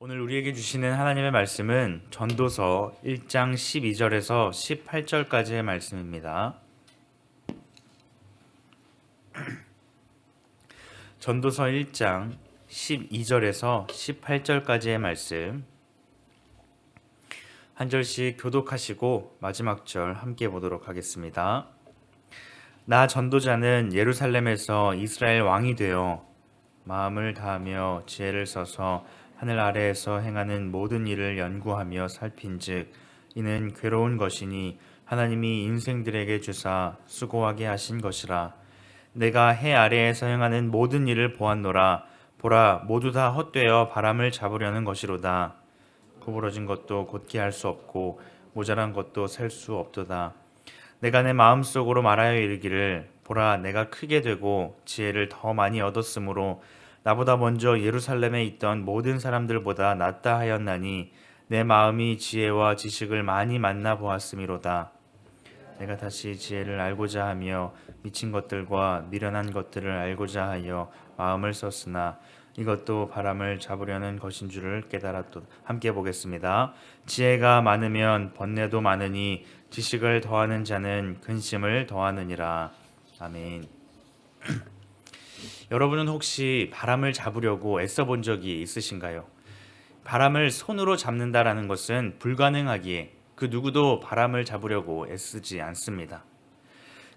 오늘 우리에게 주시는 하나님의 말씀은 전도서 1장 12절에서 18절까지의 말씀입니다. 전도서 1장 12절에서 18절까지의 말씀 한 절씩 교독하시고 마지막 절 함께 보도록 하겠습니다. 나 전도자는 예루살렘에서 이스라엘 왕이 되어 마음을 다하며 지혜를 써서 하늘 아래에서 행하는 모든 일을 연구하며 살핀즉 이는 괴로운 것이니 하나님이 인생들에게 주사 수고하게 하신 것이라. 내가 해 아래에서 행하는 모든 일을 보았노라. 보라, 모두 다 헛되어 바람을 잡으려는 것이로다. 구부러진 것도 곧게 할 수 없고 모자란 것도 셀 수 없도다. 내가 내 마음속으로 말하여 이르기를 보라, 내가 크게 되고 지혜를 더 많이 얻었으므로 나보다 먼저 예루살렘에 있던 모든 사람들보다 낫다 하였나니 내 마음이 지혜와 지식을 많이 만나 보았음이로다. 내가 다시 지혜를 알고자 하며 미친 것들과 미련한 것들을 알고자 하여 마음을 썼으나 이것도 바람을 잡으려는 것인 줄을 깨달았도. 함께 보겠습니다. 지혜가 많으면 번뇌도 많으니 지식을 더하는 자는 근심을 더하느니라. 아멘. 여러분은 혹시 바람을 잡으려고 애써 본 적이 있으신가요? 바람을 손으로 잡는다라는 것은 불가능하기에 그 누구도 바람을 잡으려고 애쓰지 않습니다.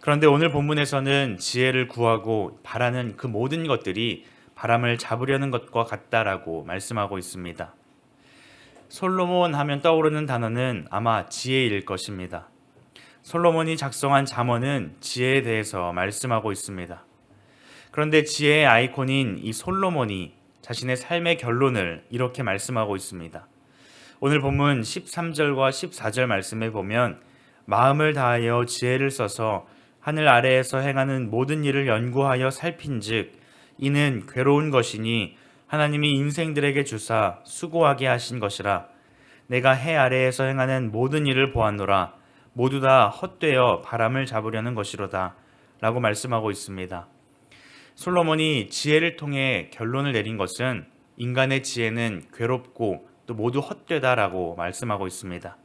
그런데 오늘 본문에서는 지혜를 구하고 바라는 그 모든 것들이 바람을 잡으려는 것과 같다라고 말씀하고 있습니다. 솔로몬 하면 떠오르는 단어는 아마 지혜일 것입니다. 솔로몬이 작성한 잠언은 지혜에 대해서 말씀하고 있습니다. 그런데 지혜의 아이콘인 이 솔로몬이 자신의 삶의 결론을 이렇게 말씀하고 있습니다. 오늘 본문 13절과 14절 말씀에 보면 마음을 다하여 지혜를 써서 하늘 아래에서 행하는 모든 일을 연구하여 살핀즉 이는 괴로운 것이니 하나님이 인생들에게 주사 수고하게 하신 것이라. 내가 해 아래에서 행하는 모든 일을 보았노라. 모두 다 헛되어 바람을 잡으려는 것이로다 라고 말씀하고 있습니다. 솔로몬이 지혜를 통해 결론을 내린 것은 인간의 지혜는 괴롭고 또 모두 헛되다라고 말씀하고 있습니다.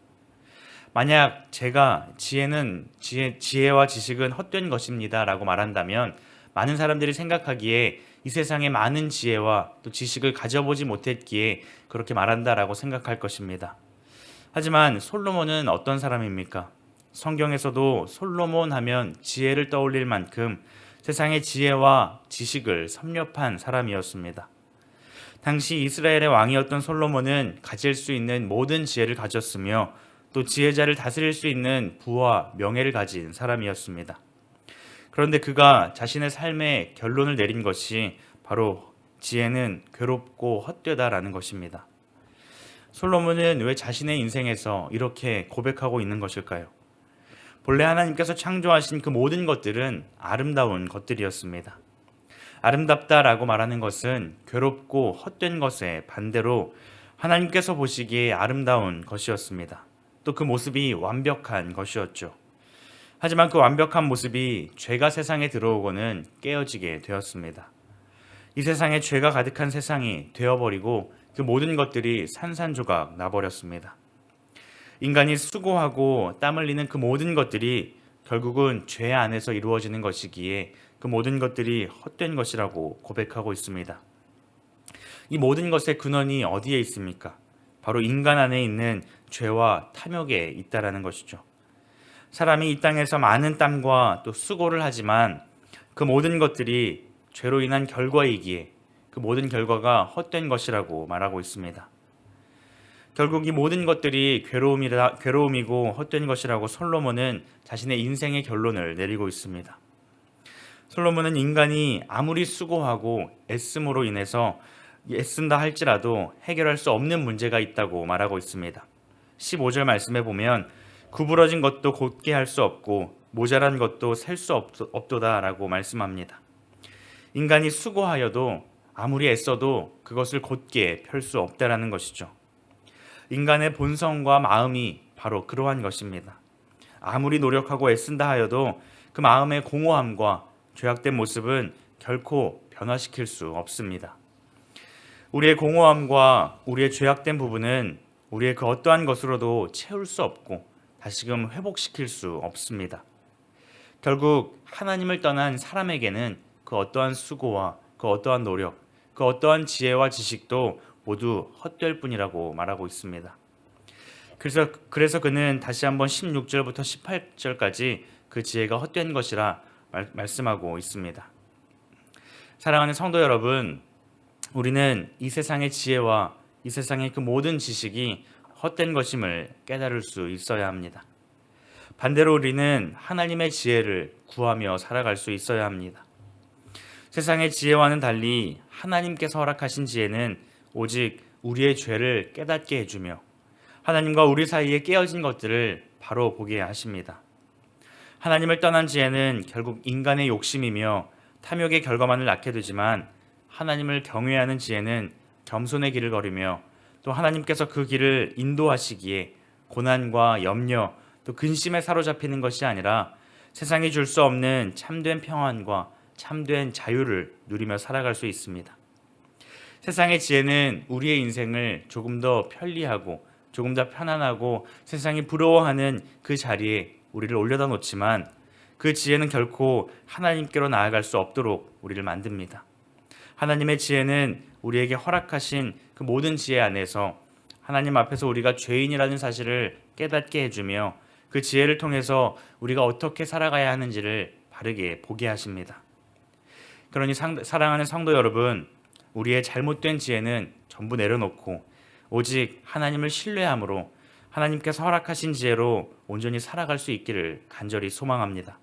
만약 제가 지혜와 지식은 헛된 것입니다라고 말한다면 많은 사람들이 생각하기에 이 세상에 많은 지혜와 또 지식을 가져보지 못했기에 그렇게 말한다라고 생각할 것입니다. 하지만 솔로몬은 어떤 사람입니까? 성경에서도 솔로몬 하면 지혜를 떠올릴 만큼 세상의 지혜와 지식을 섭렵한 사람이었습니다. 당시 이스라엘의 왕이었던 솔로몬은 가질 수 있는 모든 지혜를 가졌으며 또 지혜자를 다스릴 수 있는 부와 명예를 가진 사람이었습니다. 그런데 그가 자신의 삶의 결론을 내린 것이 바로 지혜는 괴롭고 헛되다라는 것입니다. 솔로몬은 왜 자신의 인생에서 이렇게 고백하고 있는 것일까요? 본래 하나님께서 창조하신 그 모든 것들은 아름다운 것들이었습니다. 아름답다라고 말하는 것은 괴롭고 헛된 것의 반대로 하나님께서 보시기에 아름다운 것이었습니다. 또 그 모습이 완벽한 것이었죠. 하지만 그 완벽한 모습이 죄가 세상에 들어오고는 깨어지게 되었습니다. 이 세상에 죄가 가득한 세상이 되어버리고 그 모든 것들이 산산조각 나버렸습니다. 인간이 수고하고 땀 흘리는 그 모든 것들이 결국은 죄 안에서 이루어지는 것이기에 그 모든 것들이 헛된 것이라고 고백하고 있습니다. 이 모든 것의 근원이 어디에 있습니까? 바로 인간 안에 있는 죄와 탐욕에 있다라는 것이죠. 사람이 이 땅에서 많은 땀과 또 수고를 하지만 그 모든 것들이 죄로 인한 결과이기에 그 모든 결과가 헛된 것이라고 말하고 있습니다. 결국 이 모든 것들이 괴로움이고 헛된 것이라고 솔로몬은 자신의 인생의 결론을 내리고 있습니다. 솔로몬은 인간이 아무리 수고하고 애씀으로 인해서 애쓴다 할지라도 해결할 수 없는 문제가 있다고 말하고 있습니다. 15절 말씀에 보면 구부러진 것도 곧게 할 수 없고 모자란 것도 셀 수 없도다라고 말씀합니다. 인간이 수고하여도 아무리 애써도 그것을 곧게 펼 수 없다라는 것이죠. 인간의 본성과 마음이 바로 그러한 것입니다. 아무리 노력하고 애쓴다 하여도 그 마음의 공허함과 죄악된 모습은 결코 변화시킬 수 없습니다. 우리의 공허함과 우리의 죄악된 부분은 우리의 그 어떠한 것으로도 채울 수 없고 다시금 회복시킬 수 없습니다. 결국 하나님을 떠난 사람에게는 그 어떠한 수고와 그 어떠한 노력, 그 어떠한 지혜와 지식도 모두 헛될 뿐이라고 말하고 있습니다. 그래서 그는 다시 한번 16절부터 18절까지 그 지혜가 헛된 것이라 말씀하고 있습니다. 사랑하는 성도 여러분, 우리는 이 세상의 지혜와 이 세상의 그 모든 지식이 헛된 것임을 깨달을 수 있어야 합니다. 반대로 우리는 하나님의 지혜를 구하며 살아갈 수 있어야 합니다. 세상의 지혜와는 달리 하나님께서 허락하신 지혜는 오직 우리의 죄를 깨닫게 해주며 하나님과 우리 사이에 깨어진 것들을 바로 보게 하십니다. 하나님을 떠난 지혜는 결국 인간의 욕심이며 탐욕의 결과만을 낳게 되지만 하나님을 경외하는 지혜는 겸손의 길을 걸으며 또 하나님께서 그 길을 인도하시기에 고난과 염려 또 근심에 사로잡히는 것이 아니라 세상이 줄 수 없는 참된 평안과 참된 자유를 누리며 살아갈 수 있습니다. 세상의 지혜는 우리의 인생을 조금 더 편리하고 조금 더 편안하고 세상이 부러워하는 그 자리에 우리를 올려다 놓지만 그 지혜는 결코 하나님께로 나아갈 수 없도록 우리를 만듭니다. 하나님의 지혜는 우리에게 허락하신 그 모든 지혜 안에서 하나님 앞에서 우리가 죄인이라는 사실을 깨닫게 해주며 그 지혜를 통해서 우리가 어떻게 살아가야 하는지를 바르게 보게 하십니다. 그러니 사랑하는 성도 여러분, 우리의 잘못된 지혜는 전부 내려놓고 오직 하나님을 신뢰함으로 하나님께서 허락하신 지혜로 온전히 살아갈 수 있기를 간절히 소망합니다.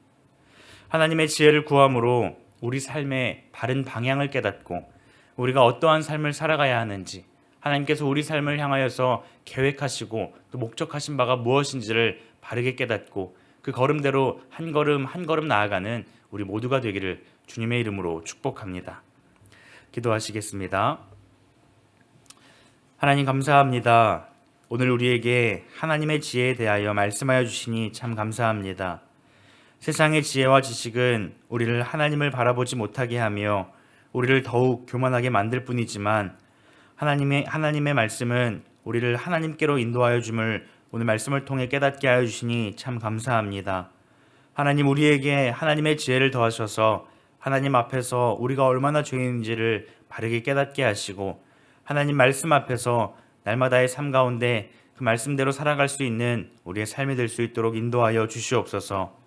하나님의 지혜를 구함으로 우리 삶의 바른 방향을 깨닫고 우리가 어떠한 삶을 살아가야 하는지 하나님께서 우리 삶을 향하여서 계획하시고 또 목적하신 바가 무엇인지를 바르게 깨닫고 그 걸음대로 한 걸음 한 걸음 나아가는 우리 모두가 되기를 주님의 이름으로 축복합니다. 기도하시겠습니다. 하나님 감사합니다. 오늘 우리에게 하나님의 지혜에 대하여 말씀하여 주시니 참 감사합니다. 세상의 지혜와 지식은 우리를 하나님을 바라보지 못하게 하며 우리를 더욱 교만하게 만들 뿐이지만 하나님의 말씀은 우리를 하나님께로 인도하여 줌을 오늘 말씀을 통해 깨닫게 하여 주시니 참 감사합니다. 하나님 우리에게 하나님의 지혜를 더하셔서 하나님 앞에서 우리가 얼마나 죄인인지를 바르게 깨닫게 하시고 하나님 말씀 앞에서 날마다의 삶 가운데 그 말씀대로 살아갈 수 있는 우리의 삶이 될 수 있도록 인도하여 주시옵소서.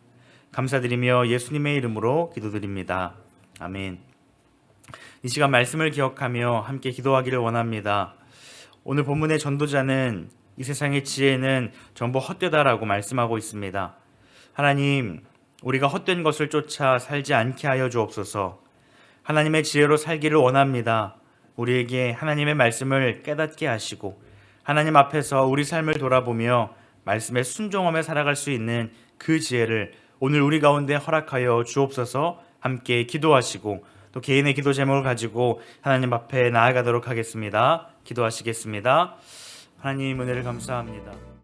감사드리며 예수님의 이름으로 기도드립니다. 아멘. 이 시간 말씀을 기억하며 함께 기도하기를 원합니다. 오늘 본문의 전도자는 이 세상의 지혜는 전부 헛되다라고 말씀하고 있습니다. 하나님, 우리가 헛된 것을 쫓아 살지 않게 하여 주옵소서. 하나님의 지혜로 살기를 원합니다. 우리에게 하나님의 말씀을 깨닫게 하시고 하나님 앞에서 우리 삶을 돌아보며 말씀에 순종하며 살아갈 수 있는 그 지혜를 오늘 우리 가운데 허락하여 주옵소서. 함께 기도하시고 또 개인의 기도 제목을 가지고 하나님 앞에 나아가도록 하겠습니다. 기도하시겠습니다. 하나님 은혜를 감사합니다.